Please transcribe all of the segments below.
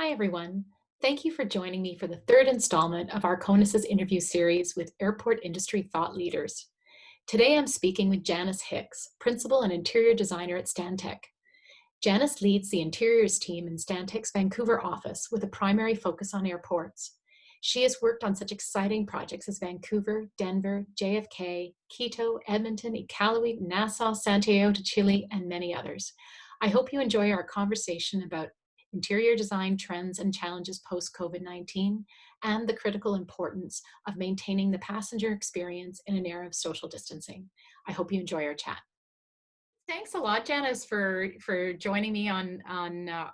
Hi, everyone. Thank you for joining me for the third installment of Arconas' interview series with airport industry thought leaders. Today, I'm speaking with Janice Hicks, Principal and Interior Designer at Stantec. Janice leads the interiors team in Stantec's Vancouver office with a primary focus on airports. She has worked on such exciting projects as Vancouver, Denver, JFK, Quito, Edmonton, Iqaluit, Nassau, Santiago de Chile, and many others. I hope you enjoy our conversation about interior design trends and challenges post-COVID-19 and the critical importance of maintaining the passenger experience in an era of social distancing. I hope you enjoy our chat. Thanks a lot, Janice, for joining me on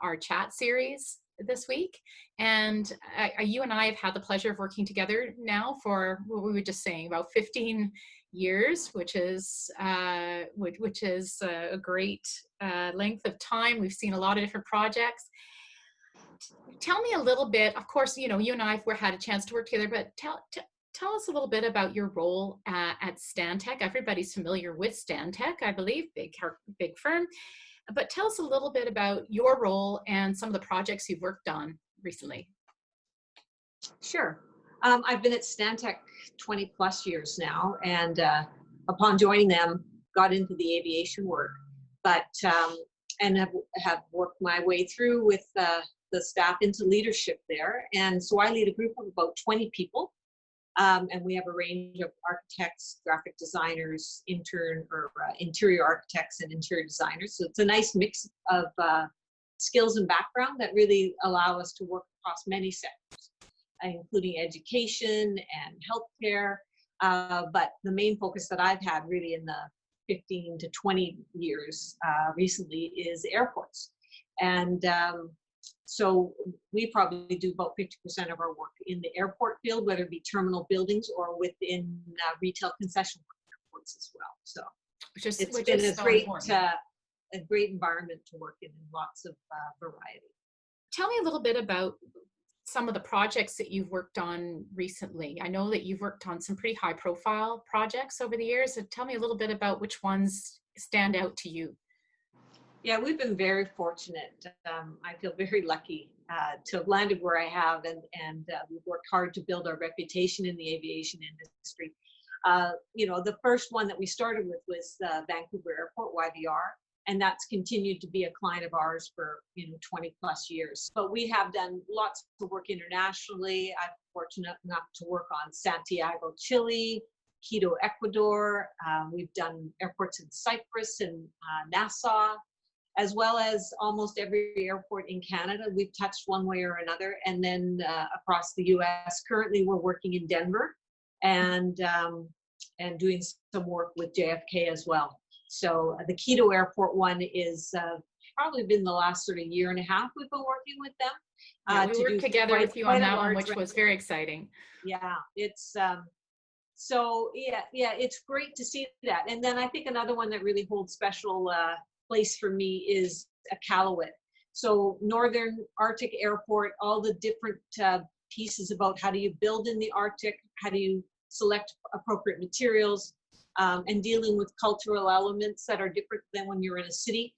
our chat series this week. And you and I have had the pleasure of working together now for what we were just saying, about 15 years, which is a great length of time. We've seen a lot of different projects. Tell me a little bit. Of course, you and I have had a chance to work together, but tell us a little bit about your role at Stantec. Everybody's familiar with Stantec, I believe, big firm. But tell us a little bit about your role and some of the projects you've worked on recently. Sure. I've been at Stantec 20 plus years now, and upon joining them, got into the aviation work, but and have worked my way through with the staff into leadership there. And so I lead a group of about 20 people. And we have a range of architects, graphic designers, interior architects, and interior designers. So it's a nice mix of skills and background that really allow us to work across many sectors, including education and healthcare. But the main focus that I've had really in the 15 to 20 years recently is airports. And so we probably do about 50% of our work in the airport field, whether it be terminal buildings or within retail concession airports as well. So it's been a great environment to work in lots of variety. Tell me a little bit about some of the projects that you've worked on recently. I know that you've worked on some pretty high profile projects over the years. So tell me a little bit about which ones stand out to you. Yeah, we've been very fortunate. I feel very lucky to have landed where I have, and we've worked hard to build our reputation in the aviation industry. The first one that we started with was Vancouver Airport, YVR, and that's continued to be a client of ours for 20 plus years. But we have done lots of work internationally. I'm fortunate enough to work on Santiago, Chile, Quito, Ecuador. We've done airports in Cyprus and Nassau, as well as almost every airport in Canada. We've touched one way or another, and then across the US. Currently, we're working in Denver and doing some work with JFK as well. So the Quito Airport one is probably been the last sort of year and a half we've been working with them. Yeah, we worked together with you on that one, which was very exciting. Yeah, it's so yeah, it's great to see that. And then I think another one that really holds special place for me is Iqaluit. So Northern Arctic Airport, all the different pieces about how do you build in the Arctic, how do you select appropriate materials, and dealing with cultural elements that are different than when you're in a city.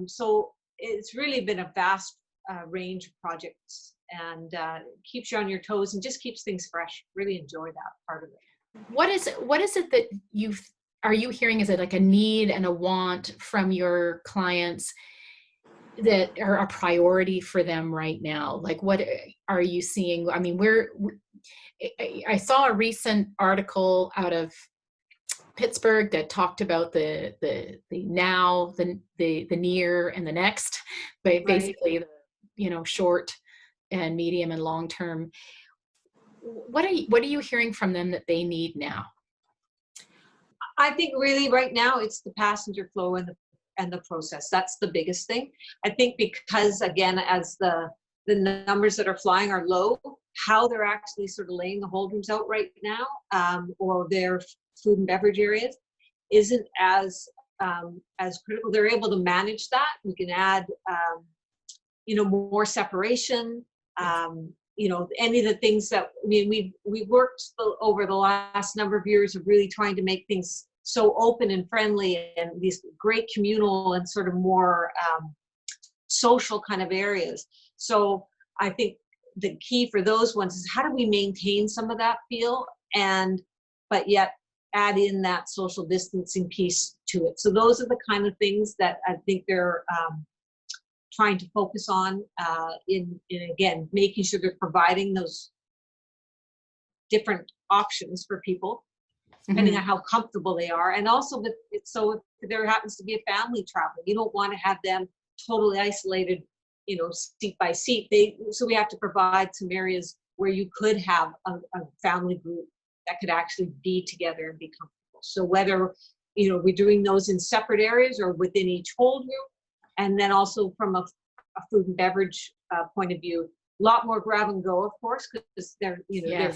So it's really been a vast range of projects, and keeps you on your toes and just keeps things fresh. Really enjoy that part of it. What is it that are you hearing? Is it like a need and a want from your clients that are a priority for them right now? Like, what are you seeing? I mean, I saw a recent article out of Pittsburgh that talked about the now, the near, and the next, but basically, the, short and medium and long term. What are you hearing from them that they need now? I think really right now it's the passenger flow and the process. That's the biggest thing. I think because again, as the numbers that are flying are low, how they're actually sort of laying the hold rooms out right now, or their food and beverage areas, isn't as critical. They're able to manage that. We can add, more separation. Any of the things that we've worked over the last number of years of really trying to make things so open and friendly, and these great communal and sort of more social kind of areas. So I think the key for those ones is how do we maintain some of that feel, but yet add in that social distancing piece to it. So those are the kind of things that I think they're trying to focus on in again, making sure they're providing those different options for people, depending on how comfortable they are. And also with it, so if there happens to be a family traveling, you don't want to have them totally isolated, seat by seat. So we have to provide some areas where you could have a family group that could actually be together and be comfortable. So whether, we're doing those in separate areas or within each hold room. And then also from a food and beverage point of view, a lot more grab and go, of course, because they're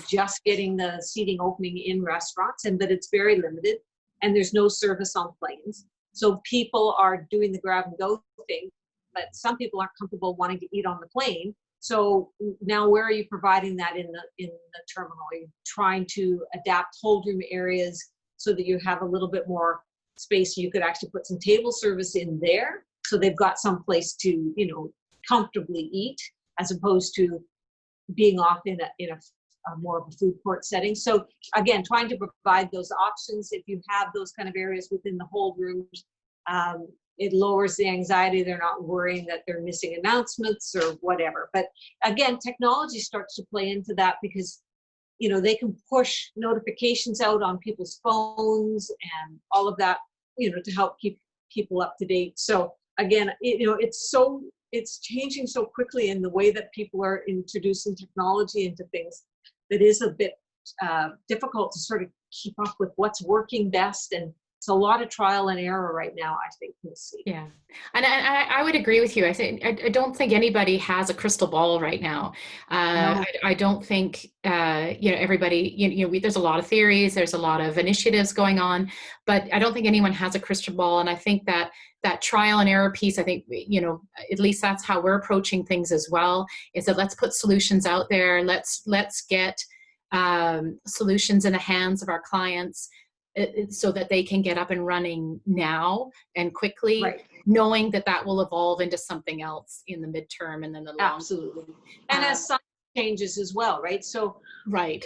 just getting the seating opening in restaurants, but it's very limited, and there's no service on planes. So people are doing the grab and go thing, but some people aren't comfortable wanting to eat on the plane. So now, where are you providing that in the terminal? Are you trying to adapt hold room areas so that you have a little bit more space? You could actually put some table service in there, so they've got some place to comfortably eat, as opposed to being off in a more of a food court setting. So again, trying to provide those options. If you have those kind of areas within the hold rooms, it lowers the anxiety. They're not worrying that they're missing announcements or whatever. But again, technology starts to play into that, because they can push notifications out on people's phones and all of that, to help keep people up to date. So again, it's changing so quickly in the way that people are introducing technology into things, that is a bit difficult to sort of keep up with what's working best. And it's a lot of trial and error right now, I think we'll see. Yeah, and I would agree with you. I don't think anybody has a crystal ball right now. No. I don't think everybody. There's a lot of theories, there's a lot of initiatives going on, but I don't think anyone has a crystal ball. And I think that trial and error piece, I think at least that's how we're approaching things as well. Is that let's put solutions out there. Let's get solutions in the hands of our clients, so that they can get up and running now and quickly, right, knowing that will evolve into something else in the midterm and then the long. Absolutely. And as science changes as well, right? So right,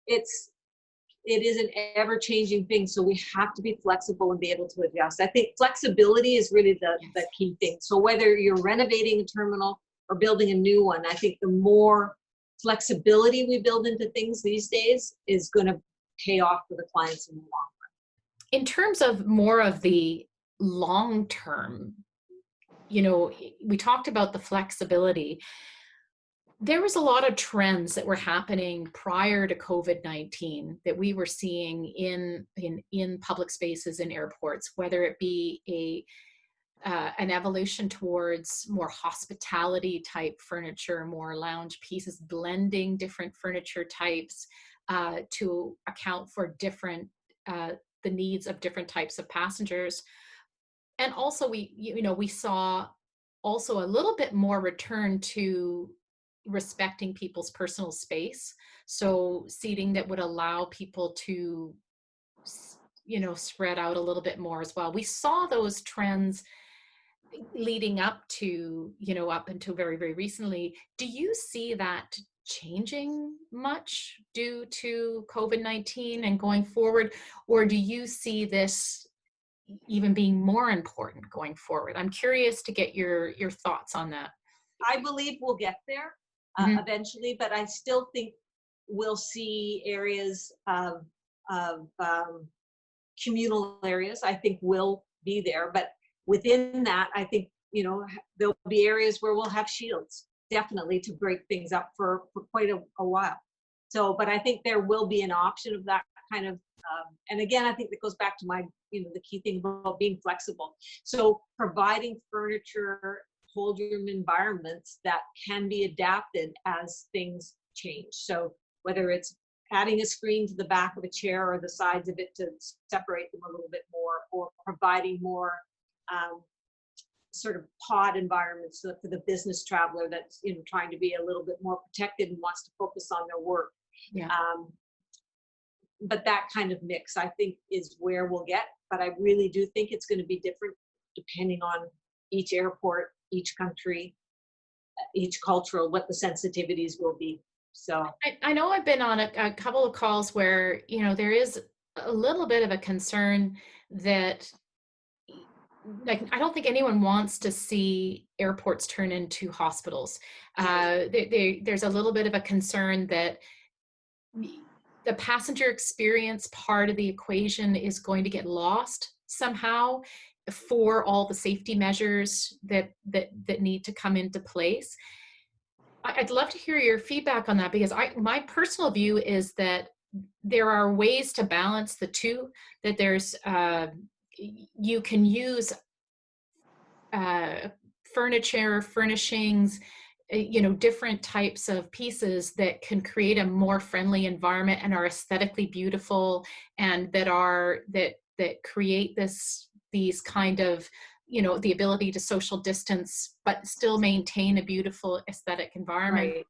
it is an ever-changing thing, so we have to be flexible and be able to adjust. I think flexibility is really the key thing. So whether you're renovating a terminal or building a new one, I think the more flexibility we build into things these days is going to pay off for the clients in the long run. In terms of more of the long term, we talked about the flexibility. There was a lot of trends that were happening prior to COVID-19 that we were seeing in public spaces in airports, whether it be an evolution towards more hospitality type furniture, more lounge pieces, blending different furniture types to account for different the needs of different types of passengers. And also we saw also a little bit more return to respecting people's personal space. So seating that would allow people to, spread out a little bit more as well. We saw those trends leading up to, up until very, very recently. Do you see that changing much due to COVID-19 and going forward? Or do you see this even being more important going forward? I'm curious to get your thoughts on that. I believe we'll get there eventually, but I still think we'll see areas of communal areas, I think will be there. But within that, I think, there'll be areas where we'll have shields, definitely, to break things up for quite a while. So, but I think there will be an option of that kind of, and again, I think that goes back to my, the key thing about being flexible. So providing furniture, hold room environments that can be adapted as things change. So whether it's adding a screen to the back of a chair or the sides of it to separate them a little bit more, or providing more sort of pod environments for the business traveler that's trying to be a little bit more protected and wants to focus on their work. Yeah. But that kind of mix, I think, is where we'll get. But I really do think it's going to be different depending on each airport, each country, each cultural, what the sensitivities will be. So I know I've been on a couple of calls where, there is a little bit of a concern that, like, I don't think anyone wants to see airports turn into hospitals. There's a little bit of a concern that the passenger experience part of the equation is going to get lost somehow for all the safety measures that need to come into place. I'd love to hear your feedback on that, because my personal view is that there are ways to balance the two, that there's you can use furniture, furnishings, different types of pieces that can create a more friendly environment and are aesthetically beautiful, and that create these kind of, the ability to social distance but still maintain a beautiful aesthetic environment. right.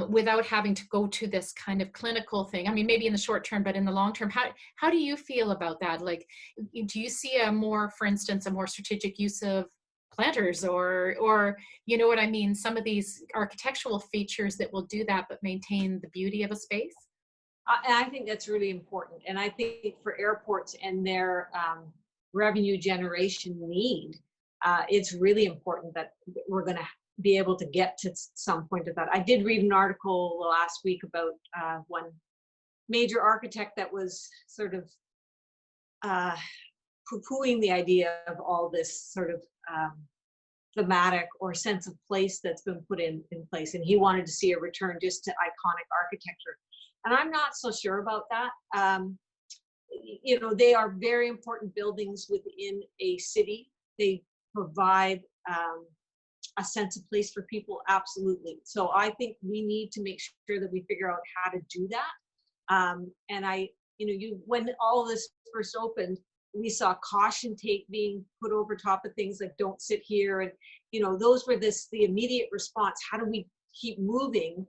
Without having to go to this kind of clinical thing. I mean, maybe in the short term, but in the long term, how do you feel about that? Like, do you see for instance, a more strategic use of planters, or you know what I mean, some of these architectural features that will do that but maintain the beauty of a space? And I think that's really important. And I think for airports and their revenue generation need, it's really important that we're going to be able to get to some point of that. I did read an article last week about one major architect that was sort of poo-pooing the idea of all this sort of thematic or sense of place that's been put in place. And he wanted to see a return just to iconic architecture. And I'm not so sure about that. They are very important buildings within a city. They provide a sense of place for people, absolutely. So I think we need to make sure that we figure out how to do that. And when all this first opened, we saw caution tape being put over top of things like "don't sit here," and those were the immediate response. How do we keep moving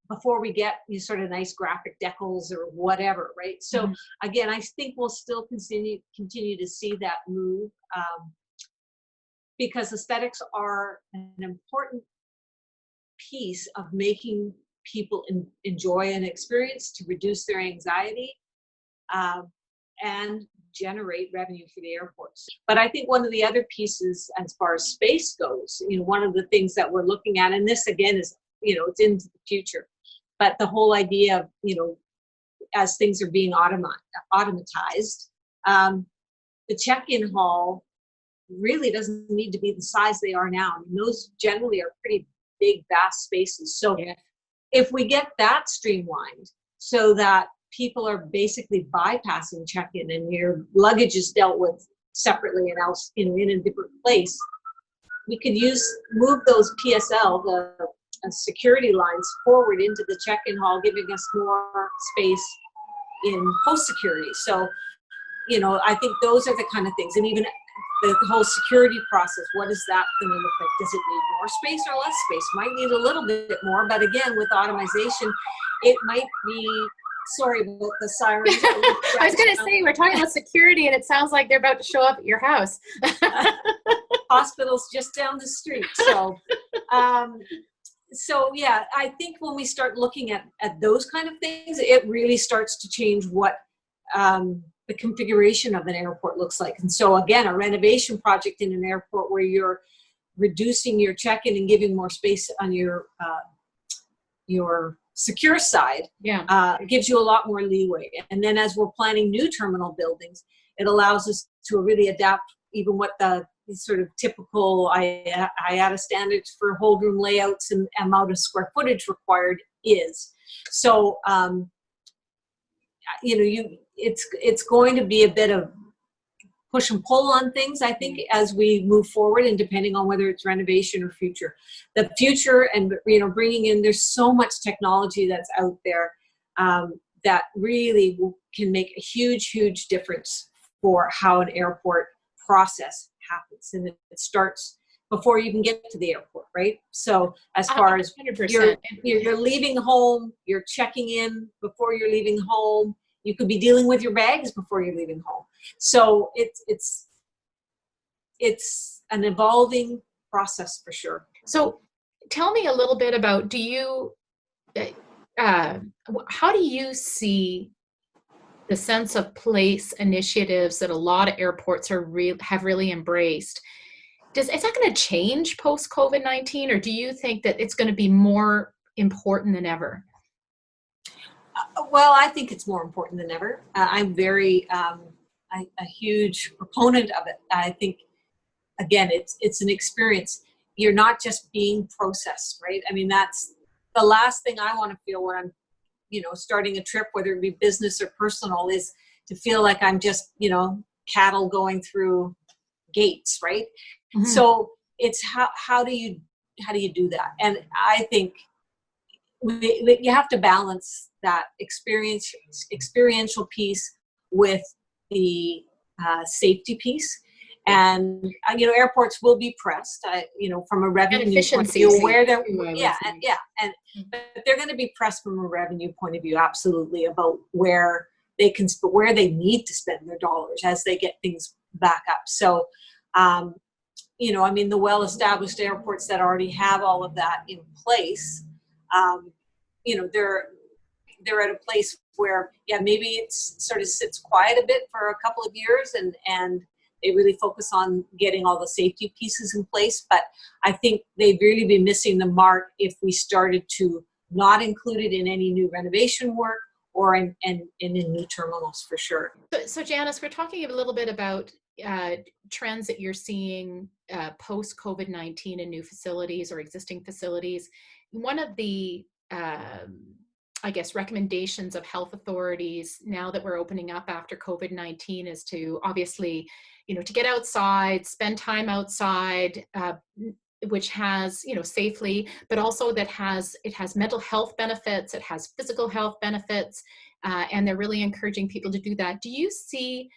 before we get these sort of nice graphic decals or whatever, right? So again, I think we'll still continue to see that move. Because aesthetics are an important piece of making people enjoy an experience, to reduce their anxiety, and generate revenue for the airports. But I think one of the other pieces, as far as space goes, one of the things that we're looking at, and this again is, it's into the future, but the whole idea of, as things are being automatized, the check-in hall really doesn't need to be the size they are now. I mean, those generally are pretty big, vast spaces. So if we get that streamlined so that people are basically bypassing check-in and your luggage is dealt with separately and else in a different place, we could move those PSL, the security lines, forward into the check-in hall, giving us more space in post-security. So, I think those are the kind of things. And even the whole security process, what is that going to look like? Does it need more space or less space? Might need a little bit more, but again, with automation, it might be, sorry about the sirens. I was going to say, we're talking about security and it sounds like they're about to show up at your house. Hospital's just down the street. So yeah, I think when we start looking at those kind of things, it really starts to change what the configuration of an airport looks like. And so again, a renovation project in an airport where you're reducing your check-in and giving more space on your secure side, gives you a lot more leeway. And then as we're planning new terminal buildings, it allows us to really adapt even what the sort of typical IATA standards for hold room layouts and amount of square footage required is. So, it's going to be a bit of push and pull on things, I think, as we move forward, and depending on whether it's renovation or future. The future, and bringing in, there's so much technology that's out there that really can make a huge difference for how an airport process happens, and it starts before you even get to the airport, right? So as far as you're leaving home, you're checking in before you're leaving home. You could be dealing with your bags before you're leaving home. So it's an evolving process for sure. So tell me a little bit about, uh, how do you see the sense of place initiatives that a lot of airports have really embraced? Is that going to change post COVID-19, or do you think that it's going to be more important than ever? Well, I think it's more important than ever. I'm a huge proponent of it. I think, again, it's an experience. You're not just being processed, right? I mean, that's the last thing I want to feel when I'm, starting a trip, whether it be business or personal, is to feel like I'm just, cattle going through gates, right? Mhm. So it's how do you do that? And I think you have to balance that experiential piece with the safety piece. And airports will be pressed, from a And revenue point of efficiency view, where safety they're, too, I would yeah, say. and but they're going to be pressed from a revenue point of view, absolutely, about where where they need to spend their dollars as they get things back up. So, the well-established airports that already have all of that in place, um, they're at a place where, yeah, maybe it sort of sits quiet a bit for a couple of years, and they really focus on getting all the safety pieces in place. But I think they'd really be missing the mark if we started to not include it in any new renovation work or in new terminals, for sure. So Janice, we're talking a little bit about uh, trends that you're seeing post COVID-19 in new facilities or existing facilities. One of the, I guess, recommendations of health authorities now that we're opening up after COVID-19 is to obviously, to get outside, spend time outside, which has, safely, but also it has mental health benefits, it has physical health benefits, and they're really encouraging people to do that. Do you see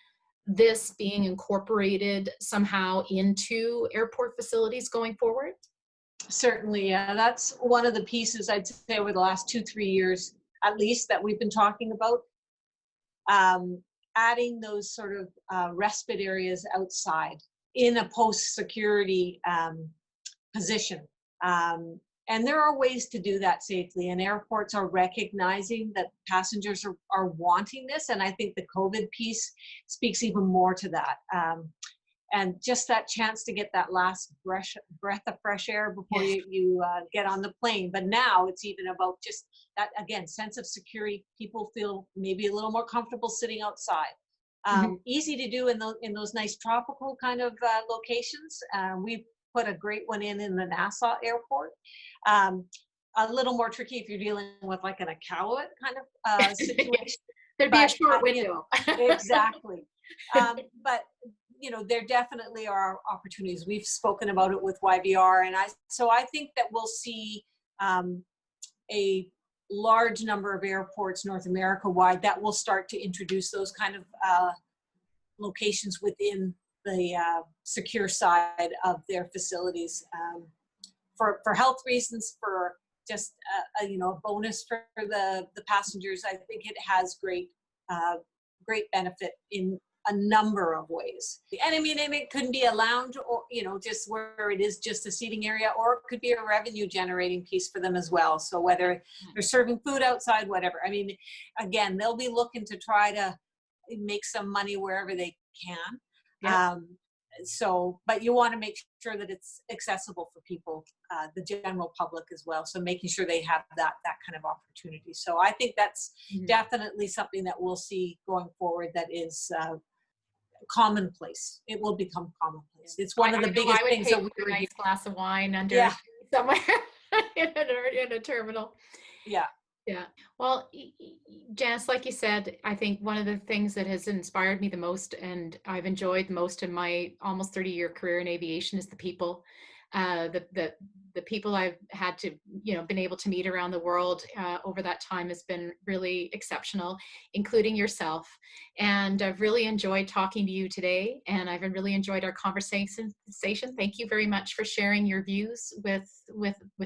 this being incorporated somehow into airport facilities going forward? Certainly, yeah. That's one of the pieces, I'd say, over the last 2-3 years, at least, that we've been talking about. Um, Adding those sort of respite areas outside in a post-security position. And there are ways to do that safely, and airports are recognizing that passengers are wanting this. And I think the COVID piece speaks even more to that. And just that chance to get that last breath of fresh air before Yes. you get on the plane. But now it's even about just that, again, sense of security. People feel maybe a little more comfortable sitting outside. Mhm. Easy to do in those nice tropical kind of locations. We put a great one in the Nassau airport. Um, a little more tricky if you're dealing with like an Iqaluit kind of situation. There'd be a But short window. exactly. But there definitely are opportunities. We've spoken about it with YVR, and I think that we'll see a large number of airports North America wide that will start to introduce those kind of locations within the secure side of their facilities, for health reasons, for just a bonus for the passengers. I think it has great benefit in a number of ways. And I mean, and it could be a lounge, or just where it is just a seating area, or it could be a revenue generating piece for them as well. So whether they're serving food outside, whatever. I mean, again, they'll be looking to try to make some money wherever they can. Yeah. But you want to make sure that it's accessible for people, the general public as well. So making sure they have that kind of opportunity. So I think that's definitely something that we'll see going forward. That is commonplace. It will become commonplace. It's one of the biggest I would things pay that we for a were nice glass of wine under a Yeah, tree somewhere in a terminal. yeah. Yeah. Well, Janice, like you said, I think one of the things that has inspired me the most and I've enjoyed most in my almost 30-year career in aviation is the people. The people I've had to, been able to meet around the world over that time has been really exceptional, including yourself. And I've really enjoyed talking to you today, and I've really enjoyed our conversation. Thank you very much for sharing your views with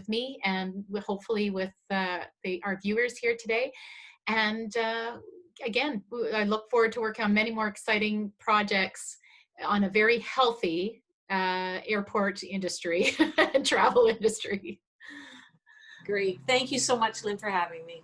me and hopefully with our viewers here today. And again, I look forward to working on many more exciting projects on a very healthy airport industry and travel industry. Great. Thank you so much, Lynn, for having me.